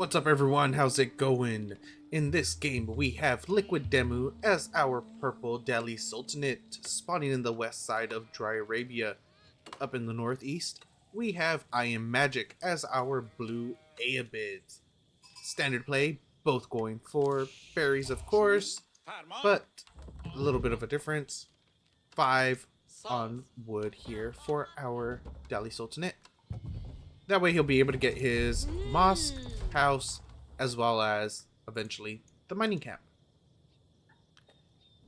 What's up everyone, how's it going? In this game we have Liquid Demu as our purple Delhi Sultanate spawning in the west side of Dry Arabia. Up in the northeast we have IamMagic as our blue Ayyubids. Standard play, both going for berries of course, but a little bit of a difference. 5 on wood here for our Delhi Sultanate. That way he'll be able to get his mosque, house, as well as eventually the mining camp.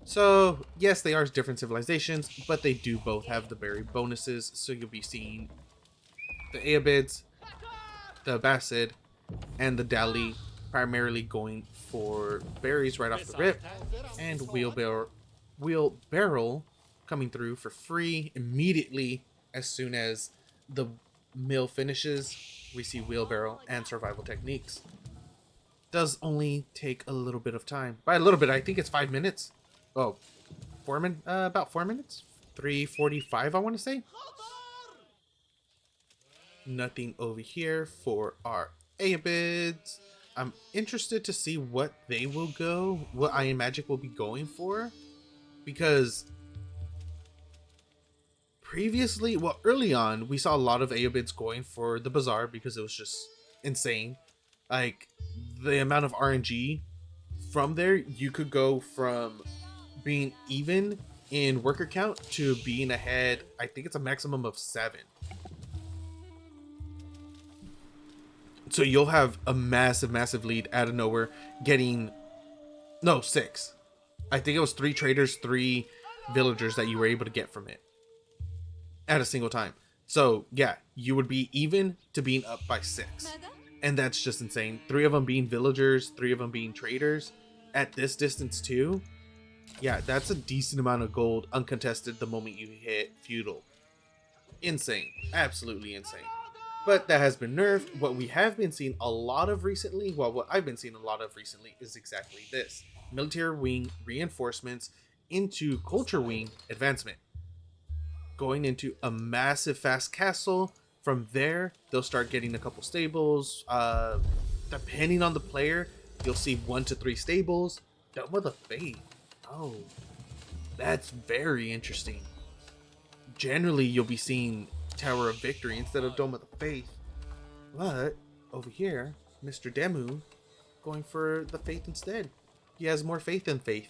So yes, they are different civilizations, but they do both have the berry bonuses. So you'll be seeing the Ayyubids, the Abbasid, and the Delhi primarily going for berries right off the rip, and wheelbarrow coming through for free immediately as soon as the mill finishes. We see wheelbarrow and survival techniques. Does only take a little bit of time. By a little bit, I think it's 5 minutes. Oh, about 4 minutes. 3:45, I want to say. Nothing over here for our Ayyubids. I'm interested to see what they will go, what IamMagic will be going for, because previously, well, early on, we saw a lot of Ayyubids going for the bazaar because it was just insane. Like, the amount of RNG from there, you could go from being even in worker count to being ahead. I think it's a maximum of 7. So you'll have a massive lead out of nowhere getting, no, 6. I think it was 3 traders, 3 villagers that you were able to get from it at a single time. So yeah, you would be even to being up by 6, and that's just insane. 3 of them being villagers, 3 of them being traders at this distance too. Yeah, that's a decent amount of gold uncontested the moment you hit feudal. Insane, absolutely insane. But that has been nerfed. What we have been seeing a lot of recently, well, what I've been seeing a lot of recently is exactly this: military wing reinforcements into culture wing advancement, going into a massive fast castle. From there they'll start getting a couple stables. Depending on the player, you'll see 1 to 3 stables. Dome of the Faith, oh, that's very interesting. Generally you'll be seeing Tower of Victory instead of Dome of the Faith, but over here Mr. Demu going for the Faith instead. He has more faith than faith.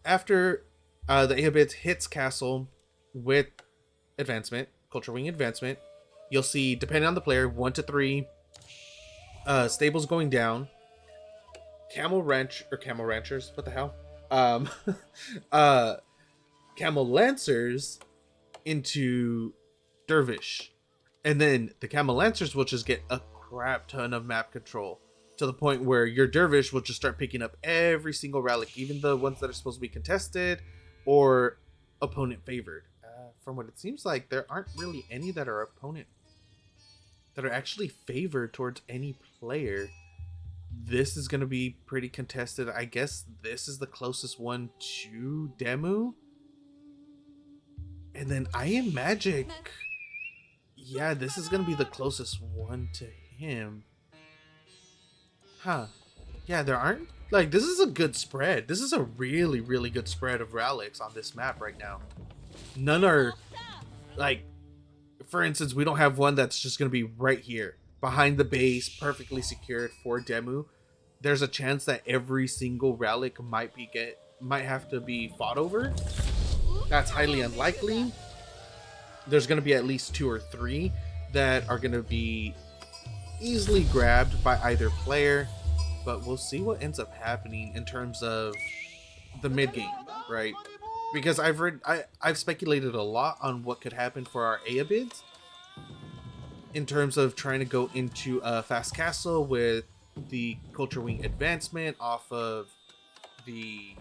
After the Ayyubids hits castle with advancement, culture wing advancement, you'll see, depending on the player, 1 to 3 stables going down, camel ranchers, what the hell, camel lancers into dervish, and then the camel lancers will just get a crap ton of map control, to the point where your dervish will just start picking up every single relic, even the ones that are supposed to be contested or opponent favored. From what it seems like, there aren't really any that are actually favored towards any player. This is going to be pretty contested. I guess this is the closest one to Demu. And then IamMagic, yeah, this is going to be the closest one to him. Huh. Yeah, there aren't, like, this is a good spread. This is a really good spread of relics on this map right now. None are, like, for instance, we don't have one that's just going to be right here behind the base, perfectly secured for Demu. There's a chance that every single relic might have to be fought over. That's highly unlikely. There's going to be at least 2 or 3 that are going to be easily grabbed by either player, but we'll see what ends up happening in terms of the mid game, right? Because I've speculated a lot on what could happen for our Ayyubids in terms of trying to go into a fast castle with the culture wing advancement off of the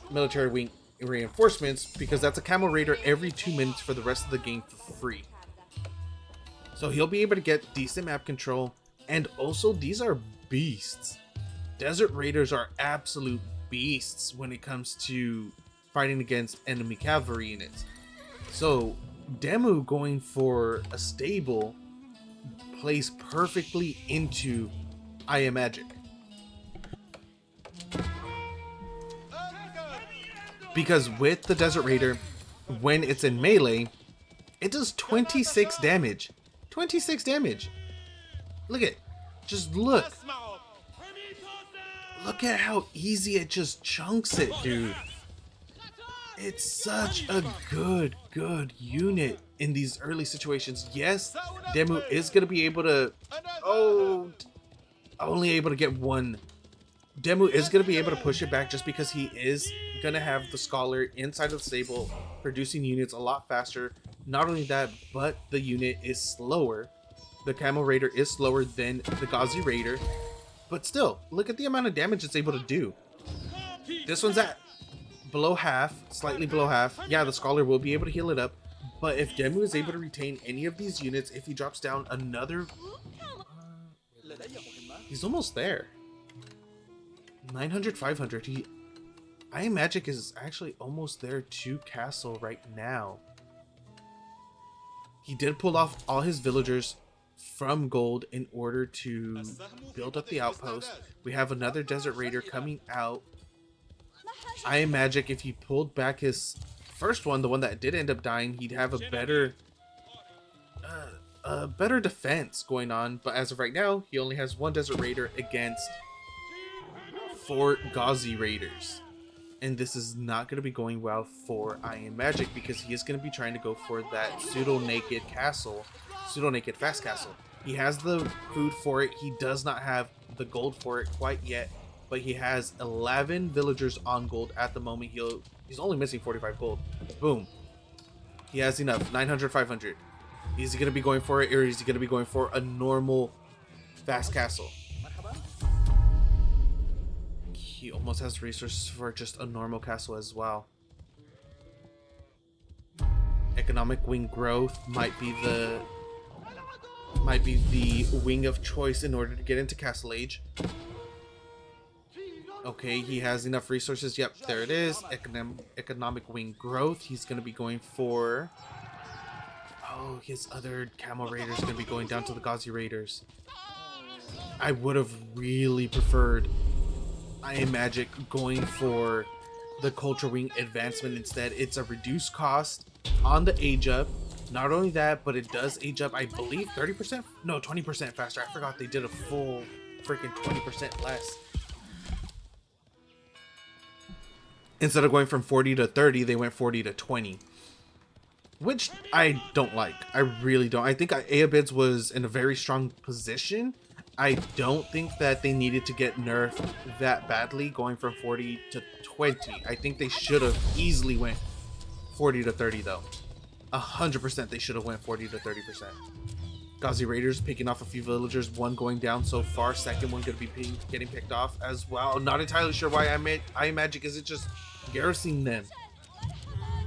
military wing reinforcements, because that's a camel raider every 2 minutes for the rest of the game for free. So he'll be able to get decent map control, and also these are beasts. Desert raiders are absolute beasts when it comes to fighting against enemy cavalry units. So Demu going for a stable plays perfectly into IamMagic. Because with the Desert Raider, when it's in melee, it does 26 damage. 26 damage. Look at, just look. Look at how easy it just chunks it, dude. It's such a good unit in these early situations. Yes, Demu is going to be able to... Oh, only able to get one. Demu is going to be able to push it back just because he is going to have the Scholar inside of the stable, producing units a lot faster. Not only that, but the unit is slower. The Camel Raider is slower than the Ghazi Raider. But still, look at the amount of damage it's able to do. This one's at below half, slightly below half. Yeah, the Scholar will be able to heal it up. But if Demu is able to retain any of these units, if he drops down another... he's almost there. 900, 500. IamMagic is actually almost there to castle right now. He did pull off all his villagers from gold in order to build up the outpost. We have another Desert Raider coming out. IamMagic, if he pulled back his first one, the one that did end up dying, he'd have a better defense going on. But as of right now, he only has one Desert Raider against 4 Ghazi Raiders. And this is not going to be going well for IamMagic because he is going to be trying to go for that pseudo-naked castle, pseudo-naked fast castle. He has the food for it. He does not have the gold for it quite yet, but he has 11 villagers on gold at the moment. He's only missing 45 gold. Boom. He has enough. 900, 500. Is he going to be going for it, or is he going to be going for a normal fast castle? He almost has resources for just a normal castle as well. Economic wing growth might be the wing of choice in order to get into Castle Age. Okay, he has enough resources. Yep, there it is. Economic wing growth. He's going to be going for... oh, his other Camel Raiders are going to be going down to the Ghazi Raiders. I would have really preferred IamMagic going for the Culture Wing advancement instead. It's a reduced cost on the age up. Not only that, but it does age up, I believe, 30%? No, 20% faster. I forgot they did a full freaking 20% less. Instead of going from 40 to 30, they went 40 to 20. Which I don't like. I really don't. I think Ayyubids was in a very strong position. I don't think that they needed to get nerfed that badly going from 40 to 20. I think they should have easily went 40 to 30 though. 100% they should have went 40 to 30%. Ghazi Raiders picking off a few villagers, one going down so far, second one going to be getting picked off as well. Not entirely sure why IamMagic isn't just garrisoning them.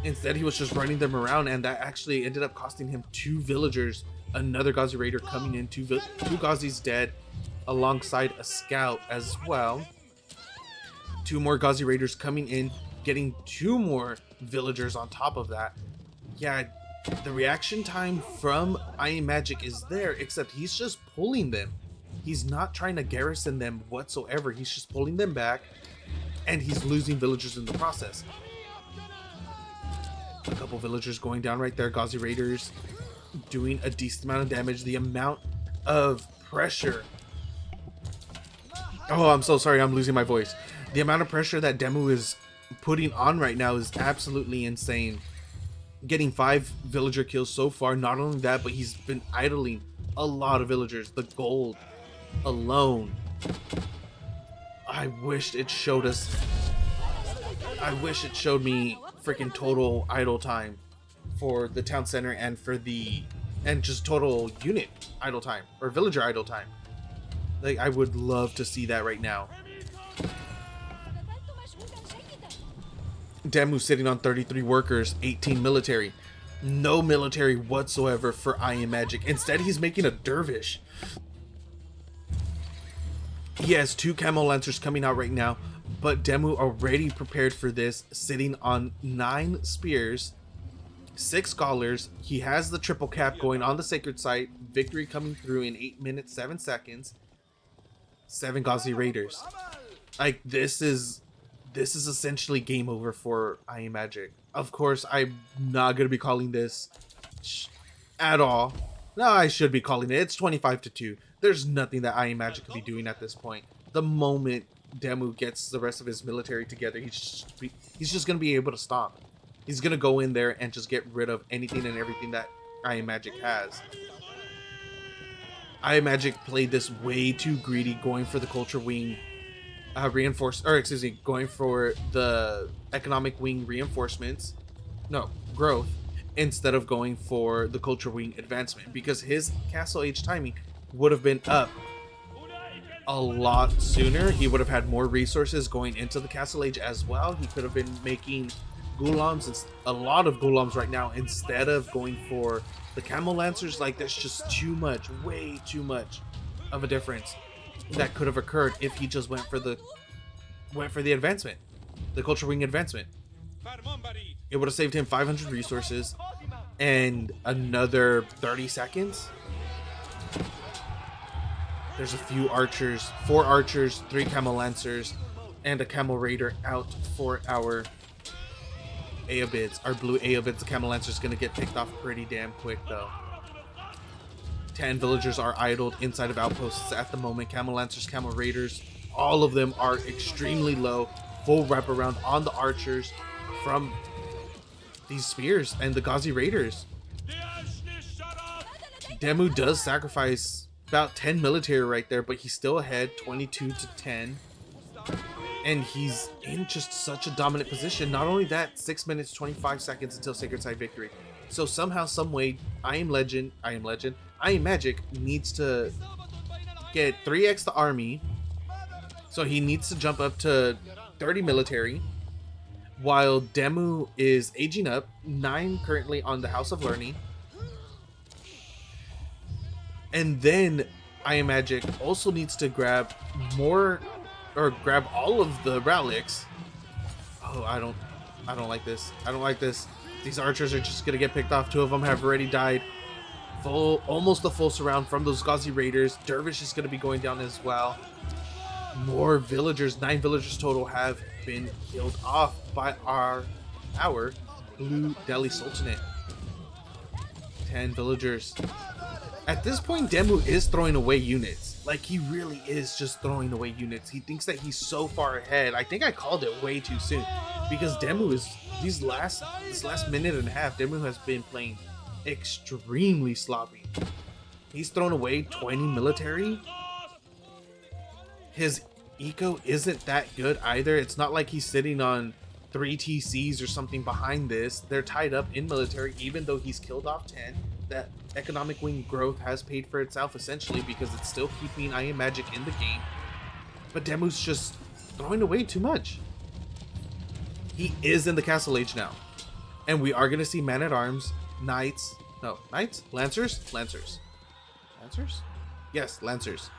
Instead, he was just running them around, and that actually ended up costing him 2 villagers. Another Ghazi Raider coming in, 2 Ghazis dead, alongside a scout as well. 2 more Ghazi Raiders coming in, getting 2 more villagers on top of that. Yeah, the reaction time from IamMagic is there, except he's just pulling them. He's not trying to garrison them whatsoever. He's just pulling them back, and he's losing villagers in the process. A couple villagers going down right there. Ghazi Raiders doing a decent amount of damage. The amount of pressure... oh, I'm so sorry. I'm losing my voice. The amount of pressure that Demu is putting on right now is absolutely insane. Getting 5 villager kills so far. Not only that, but he's been idling a lot of villagers. The gold alone. I wish it showed us... I wish it showed me freaking total idle time for the town center and for the... and just total unit idle time. Or villager idle time. Like, I would love to see that right now. Demu sitting on 33 workers, 18 military. No military whatsoever for IamMagic. Instead, he's making a dervish. He has 2 Camel Lancers coming out right now, but Demu already prepared for this, sitting on 9 spears, 6 scholars. He has the triple cap going on the sacred site, victory coming through in 8 minutes 7 seconds. 7 Gauzy Raiders. Like, this is essentially game over for IamMagic. Of course, I'm not gonna be calling this at all. No, I should be calling it. It's 25-2. There's nothing that IamMagic could be doing at this point. The moment Demu gets the rest of his military together, he's just gonna be able to stop. He's gonna go in there and just get rid of anything and everything that IamMagic has. IamMagic played this way too greedy, going for the culture wing going for the economic wing reinforcements, no, growth, instead of going for the culture wing advancement, because his castle age timing would have been up a lot sooner. He would have had more resources going into the castle age as well. He could have been making gulams, and a lot of gulams right now, instead of going for the camel lancers. Like, there's just too much, way too much of a difference that could have occurred if he just went for the advancement, the culture wing advancement. It would have saved him 500 resources and another 30 seconds. There's a few archers, 4 archers, 3 camel lancers, and a camel raider out for our Ayyubids. Our blue Ayyubids, the camel lancer, is going to get picked off pretty damn quick though. 10 villagers are idled inside of outposts at the moment. Camel lancers, camel raiders, all of them are extremely low. Full wraparound on the archers from these spears and the Gauzy Raiders. Demu does sacrifice about 10 military right there, but he's still ahead 22-10. And he's in just such a dominant position. Not only that, 6 minutes 25 seconds until Sacred Side victory. So somehow, some way, IamMagic needs to get 3x the army. So he needs to jump up to 30 military, while Demu is aging up, 9 currently on the House of Learning. And then IamMagic also needs to grab more, or grab all of the relics. Oh, I don't like this. I don't like this. These archers are just gonna get picked off. 2 of them have already died. Almost a full surround from those Gauzy Raiders. Dervish is gonna be going down as well. More villagers, 9 villagers total, have been killed off by our blue Delhi Sultanate. 10 villagers. At this point, Demu is throwing away units. Like, he really is just throwing away units. He thinks that he's so far ahead. I think I called it way too soon, because Demu is, this last minute and a half, Demu has been playing extremely sloppy. He's thrown away 20 military. His eco isn't that good either. It's not like he's sitting on 3 TCs or something behind this. They're tied up in military, even though he's killed off 10. That economic wing growth has paid for itself essentially, because it's still keeping IamMagic in the game. But Demu's just throwing away too much. He is in the castle age now, and we are going to see man-at-arms, knights, lancers, yes, lancers,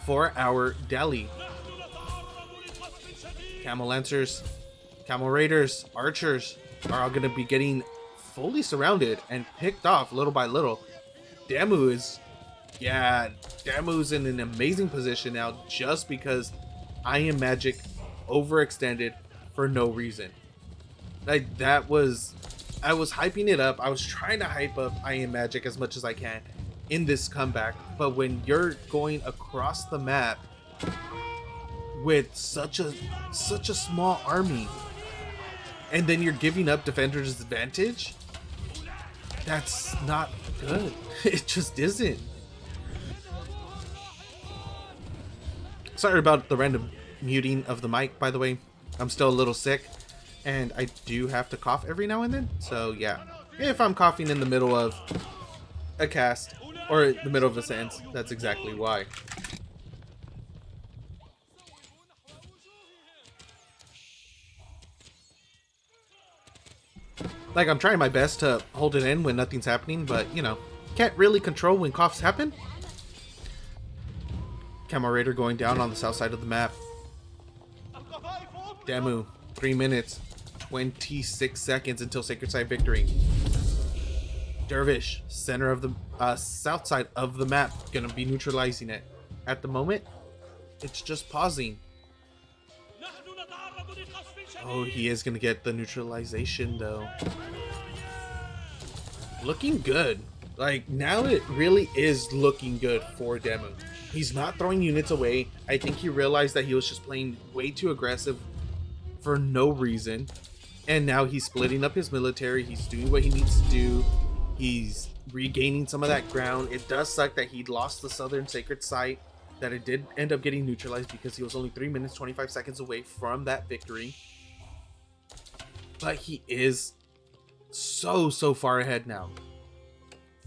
for our Delhi. Camel lancers, camel raiders, archers are all going to be getting fully surrounded and picked off little by little. Demu's in an amazing position now, just because IamMagic overextended for no reason. Like, I was hyping it up. I was trying to hype up IamMagic as much as I can in this comeback, but when you're going across the map with such a small army, and then you're giving up defender's advantage, that's not good. It just isn't. Sorry about the random muting of the mic, by the way. I'm still a little sick, and I do have to cough every now and then. So yeah, if I'm coughing in the middle of a cast or the middle of a sentence, that's exactly why. Like, I'm trying my best to hold it in when nothing's happening, but, you know, can't really control when coughs happen. Camel Raider going down on the south side of the map. Demu, 3 minutes, 26 seconds until Sacred Side victory. Dervish, center of the south side of the map, gonna be neutralizing it. At the moment, it's just pausing. Oh, he is gonna get the neutralization though. Looking good. Like, now it really is looking good for Demu. He's not throwing units away. I think he realized that he was just playing way too aggressive for no reason. And now he's splitting up his military. He's doing what he needs to do. He's regaining some of that ground. It does suck that he lost the southern sacred site, that it did end up getting neutralized because he was only 3 minutes 25 seconds away from that victory. But he is so far ahead now.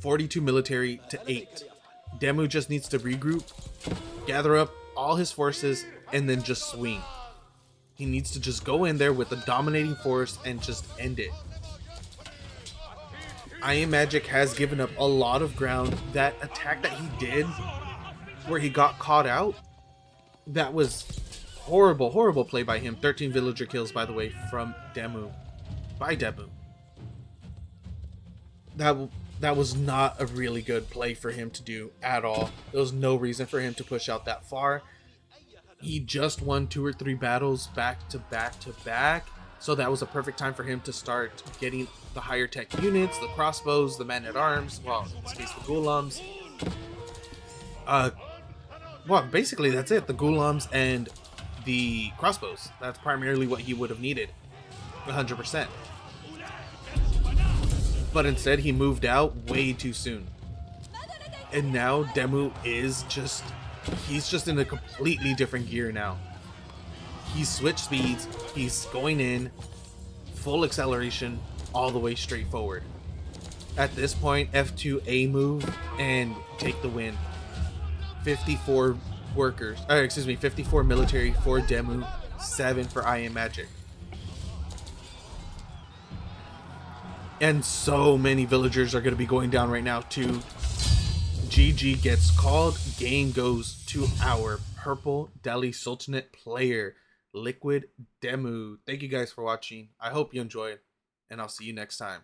42 military to 8. Demu just needs to regroup, gather up all his forces, and then just swing. He needs to just go in there with a dominating force and just end it. IamMagic has given up a lot of ground. That attack that he did, where he got caught out, that was horrible play by him. 13 villager kills, by the way, from Demu. By Demu. That was not a really good play for him to do at all. There was no reason for him to push out that far. He just won 2 or 3 battles back to back. So that was a perfect time for him to start getting the higher tech units, the crossbows, the men-at-arms, well, in this case, the ghulams. Well, basically that's it. The ghulams and the crossbows. That's primarily what he would have needed. 100%. But instead, he moved out way too soon. And now Demu is just... he's just in a completely different gear now. He's switched speeds. He's going in full acceleration all the way straight forward. At this point, F2A move and take the win. 54 workers, 54 military for Demu, 7 for IamMagic. And so many villagers are going to be going down right now too. GG gets called. Game goes to our Purple Delhi Sultanate player, Liquid Demu. Thank you guys for watching. I hope you enjoyed, and I'll see you next time.